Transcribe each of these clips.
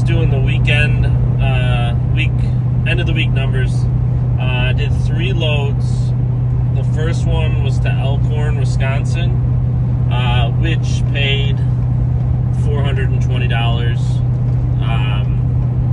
doing the end of the week numbers. I did 3 loads. The first one was to Elkhorn, Wisconsin, which paid $420.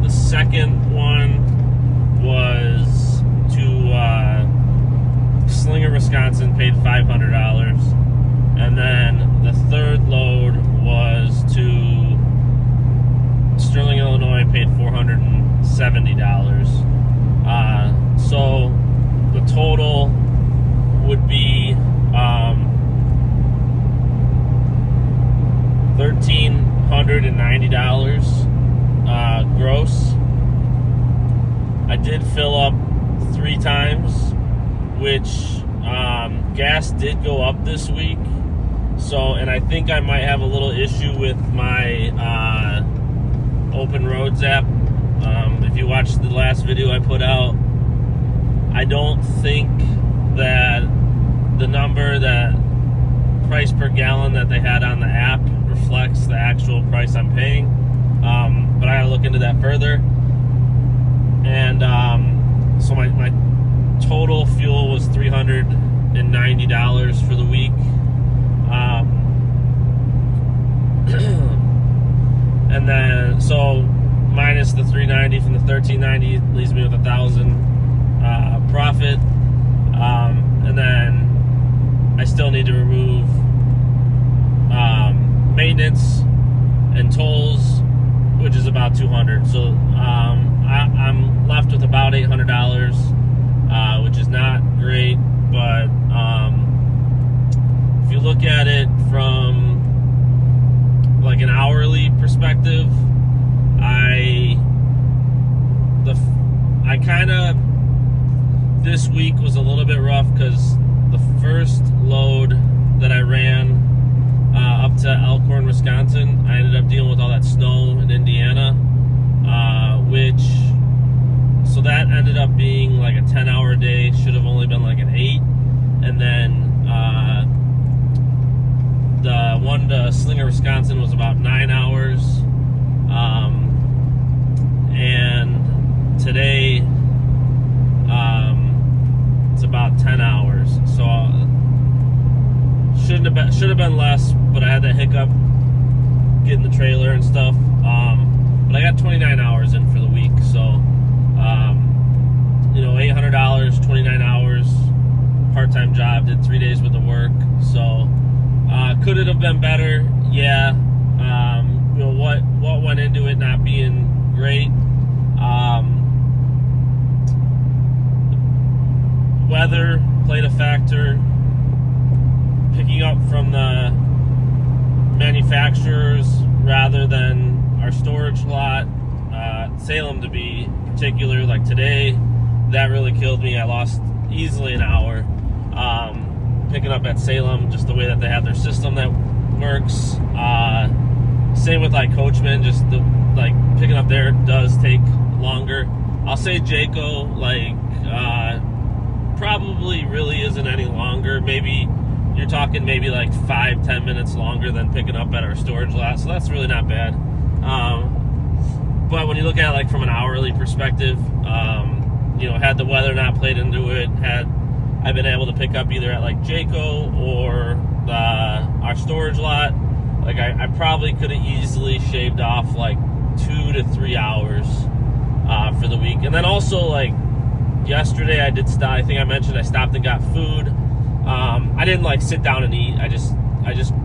The second one was to Slinger, Wisconsin, paid $500. And then the third load was to Sterling, Illinois, paid $470. So the total would be $1,390 gross. I did fill up 3 times, which gas did go up this week. So, and I think I might have a little issue with my Open Roads app. If you watched the last video I put out, I don't think that the number, that price per gallon that they had on the app reflects the actual price I'm paying. But I gotta look into that further. And so my total fuel was $390 for the week. And then, so minus the $390 from the $1,390 leaves me with $1,000 profit. And then I still need to remove maintenance and tolls, which is about $200. So I'm left with about $800, which is not great. But if you look at it from like an hourly perspective, I kind of, this week was a little bit rough because the first load that I ran up to Elkhorn, Wisconsin, I ended up dealing with all that snow in Indiana, so that ended up being like a 10-hour day. Should have only been like an 8. And then the one to Slinger, Wisconsin was about 9 hours. And today it's about 10 hours. So should have been less, but I had that hiccup getting the trailer and stuff. But I got 29 hours in for the week, so $800, 29 hours, part-time job, did 3 days worth of work. So could it have been better? Yeah. What went into it not being great? Weather played a factor. Picking up from the manufacturers rather than our storage lot, Salem to be particular. Like today, that really killed me. I lost easily an hour picking up at Salem, just the way that they have their system that works. Same with like Coachman, just picking up there does take longer. I'll say Jayco, probably really isn't any longer. Maybe you're talking maybe like 5-10 minutes longer than picking up at our storage lot, so that's really not bad. But when you look at it like from an hourly perspective, had the weather not played into it, had I been able to pick up either at like Jayco or our storage lot, like I probably could have easily shaved off like 2 to 3 hours for the week. And then also like yesterday I think I mentioned I stopped and got food. I didn't like sit down and eat. I just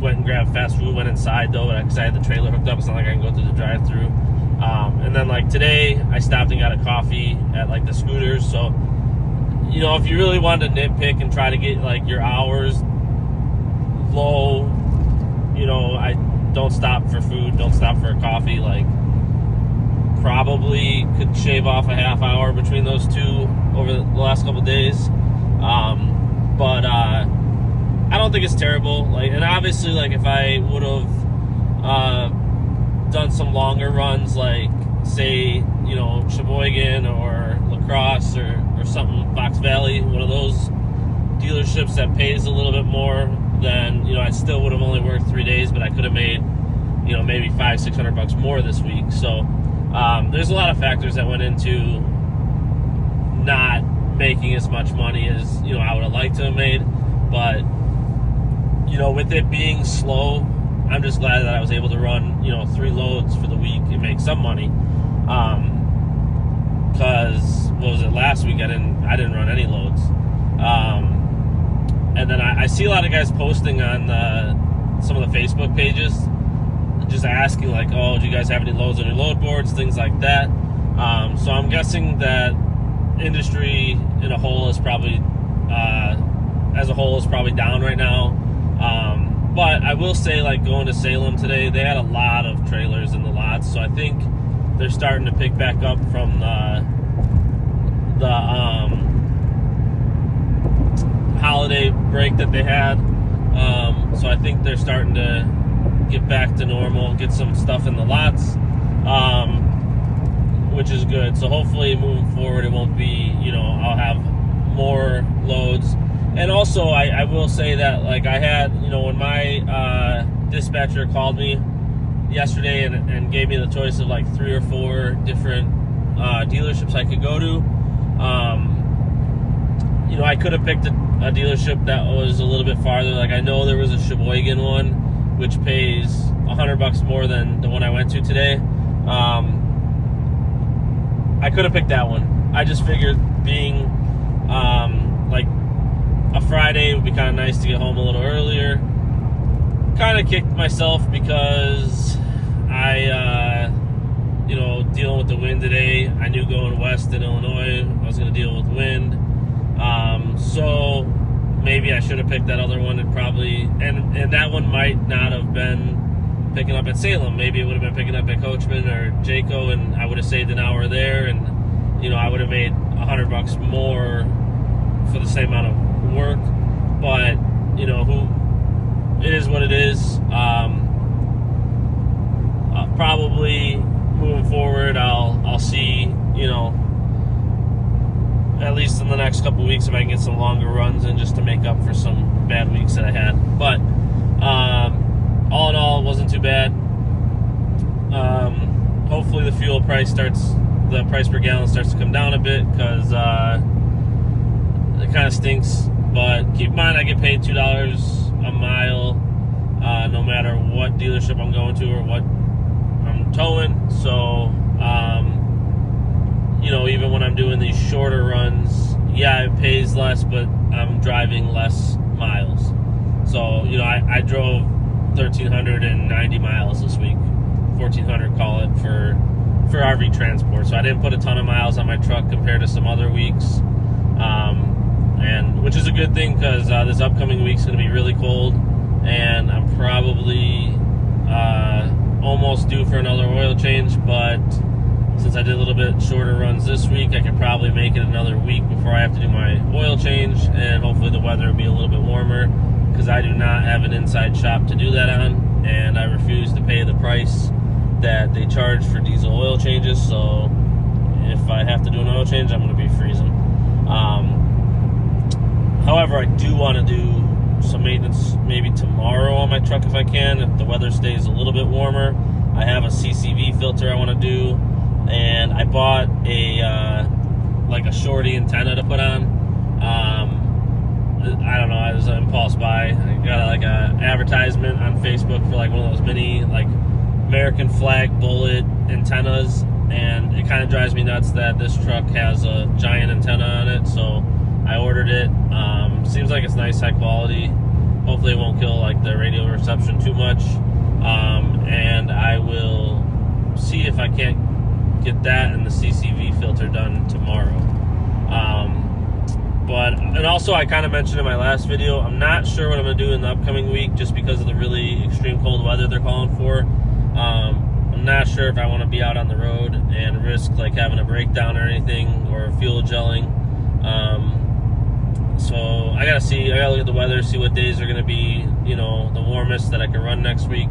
went and grabbed fast food, went inside though, because I had the trailer hooked up. It's not like I can go through the drive-thru. And then like today I stopped and got a coffee at like the Scooters. So, if you really wanted to nitpick and try to get like your hours low, I don't stop for food, don't stop for a coffee, like probably could shave off a half hour between those two over the last couple of days. But I don't think it's terrible. And obviously, if I would have done some longer runs, like say, Sheboygan or La Crosse or something, Fox Valley, one of those dealerships that pays a little bit more, then I still would have only worked 3 days, but I could have made maybe $500-600 more this week. So there's a lot of factors that went into not making as much money as I would have liked to have made, but with it being slow, I'm just glad that I was able to run 3 loads for the week and make some money. Because what was it, last week I didn't run any loads. And then I see a lot of guys posting on some of the Facebook pages just asking like, oh, do you guys have any loads on your load boards, things like that. So I'm guessing that industry in a whole is probably down right now. But I will say, like, going to Salem today, they had a lot of trailers in the lots, so I think they're starting to pick back up from the holiday break that they had. So I think they're starting to get back to normal, get some stuff in the lots, which is good. So hopefully moving forward, it won't be, I'll have more loads. And also, I will say that, like, I had, when my dispatcher called me yesterday and gave me the choice of, like, 3 or 4 different dealerships I could go to, I could have picked a dealership that was a little bit farther. Like, I know there was a Sheboygan one, which pays $100 more than the one I went to today. I could have picked that one. I just figured being, like, a Friday would be kind of nice to get home a little earlier. Kind of kicked myself because I, dealing with the wind today. I knew going west in Illinois, I was going to deal with wind. So maybe I should have picked that other one. And probably, and that one might not have been picking up at Salem. Maybe it would have been picking up at Coachman or Jayco, and I would have saved an hour there, and I would have made $100 more for the same amount of work. But it is what it is. Probably moving forward, I'll see, at least in the next couple of weeks, if I can get some longer runs in, just to make up for some bad weeks that I had. But all in all, it wasn't too bad. Hopefully the the price per gallon starts to come down a bit, because it kind of stinks. But keep in mind, I get paid $2 a mile, no matter what dealership I'm going to or what I'm towing. So, even when I'm doing these shorter runs, yeah, it pays less, but I'm driving less miles. So, I drove 1,390 miles this week, 1,400, call it, for RV transport. So I didn't put a ton of miles on my truck compared to some other weeks, and which is a good thing, because this upcoming week's going to be really cold, and I'm probably almost due for another oil change. But since I did a little bit shorter runs this week, I could probably make it another week before I have to do my oil change, and hopefully the weather will be a little bit warmer, because I do not have an inside shop to do that on, and I refuse to pay the price that they charge for diesel oil changes. So if I have to do an oil change, I'm going to be freezing. However, I do want to do some maintenance maybe tomorrow on my truck if I can, if the weather stays a little bit warmer. I have a CCV filter I want to do, and I bought a shorty antenna to put on. I don't know, it was an impulse buy. I got like a advertisement on Facebook for like one of those mini like American flag bullet antennas, and it kind of drives me nuts that this truck has a giant antenna on it. So I ordered it. Seems like it's nice, high quality. Hopefully it won't kill like the radio reception too much. And I will see if I can't get that and the CCV filter done tomorrow. And also, I kind of mentioned in my last video, I'm not sure what I'm going to do in the upcoming week, just because of the really extreme cold weather they're calling for. I'm not sure if I want to be out on the road and risk like having a breakdown or anything, or fuel gelling. So I gotta see. I gotta look at the weather, see what days are going to be, the warmest that I can run next week.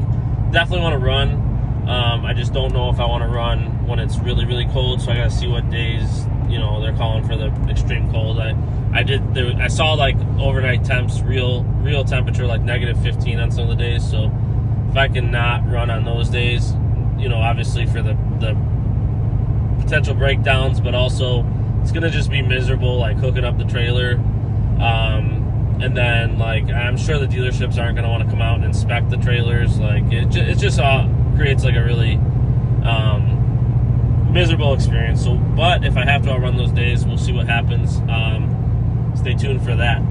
Definitely want to run. I just don't know if I want to run when it's really, really cold. So I gotta see what days, they're calling for the extreme cold. I saw like overnight temps, real temperature, like -15 on some of the days. So if I can not run on those days, obviously for the potential breakdowns, but also it's gonna just be miserable, like hooking up the trailer. And then, like, I'm sure the dealerships aren't gonna want to come out and inspect the trailers. Like, it just creates like a really miserable experience. So, but if I have to outrun those days, we'll see what happens. Stay tuned for that.